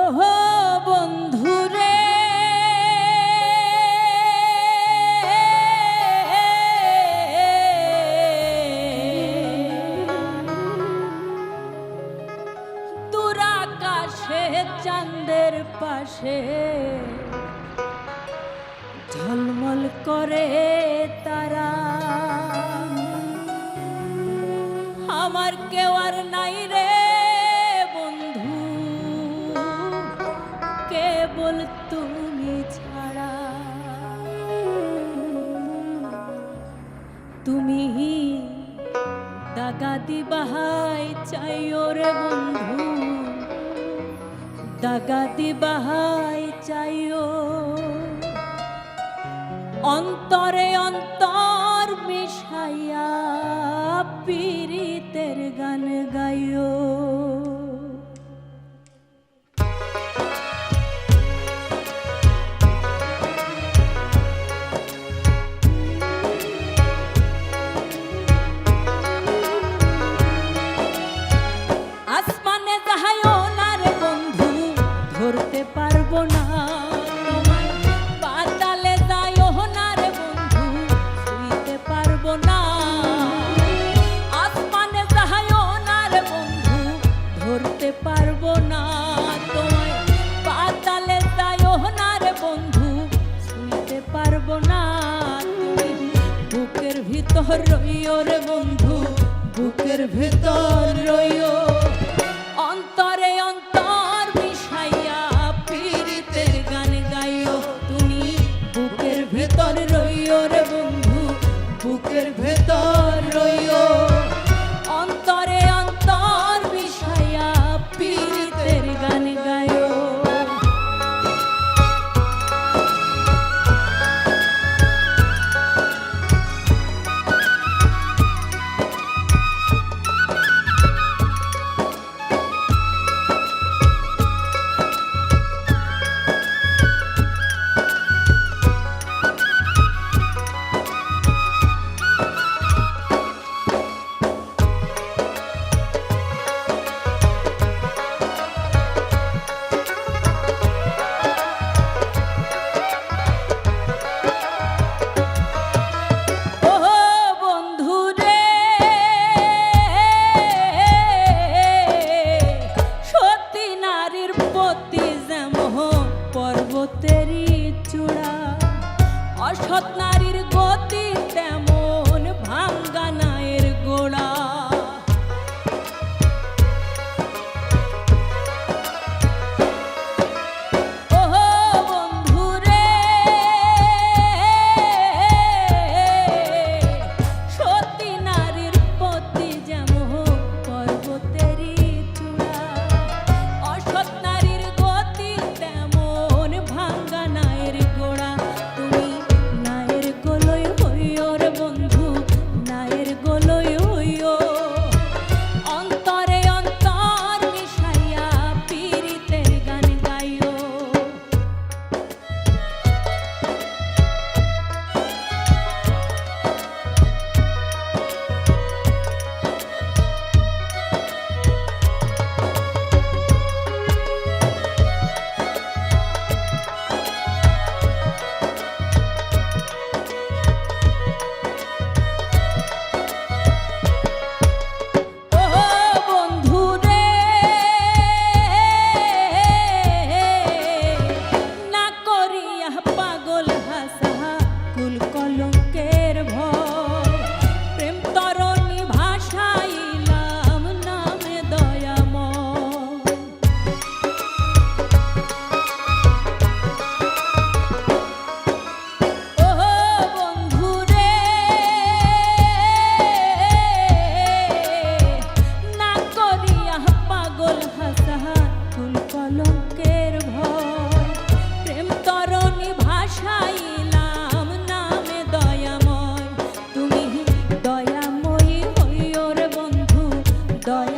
ওহো বন্ধুরে দূর আকাশে চাঁদের পাশে ঝলমল করে তারা, আমার কেউ আর নাই রে বন্ধু, কেবল তুমি ছাড়া। তুমি দাগা দিবাহাই চাইও রে বন্ধু, দাগা দিবাহাই চাইও, অন্তরে অন্তর মিশাইয়া পীড়িতের গান গাইও। আসমানে যাহাইও না রে বন্ধু, ধরতে পারবো না তোমায়, পাতালে যাইও না রে বন্ধু, ছুঁইতে পারবো না। আসমানে যাহাইও না রে বন্ধু, ধরতে পারবো না তোমায়, পাতালে যাইও না রে বন্ধু, ছুঁইতে পারবো না। তুমি বুকের ভিতর রইও রে বন্ধু, বুকের ভিতর রইও, অন্তরে অন্তর মিশাইয়া পীড়িতের গান গাইও। তুমি বুকের ভিতর রইও রে বন্ধু, বুকের ভিতর রইও, অন্তরে অন্তর মিশাইয়া পীড়িতের গান গাইও। পর্বতেরই চূড়া, অসৎ নারীর গতি তেমন ভাঙ্গা নায়ের গোড়া। ওহো বন্ধুরে সতী নারীর পতি যেমন পর্বতেরই চূড়া, অসৎ নারীর গতি তেমন ভাঙ্গা নায়ের গোড়া। তুমি নায়ের গোলই হইও রে বন্ধু, নায়ের গোলই হইও, অন্তরে অন্তর মিশাইয়া পীড়িতের গান গাইও। দয়া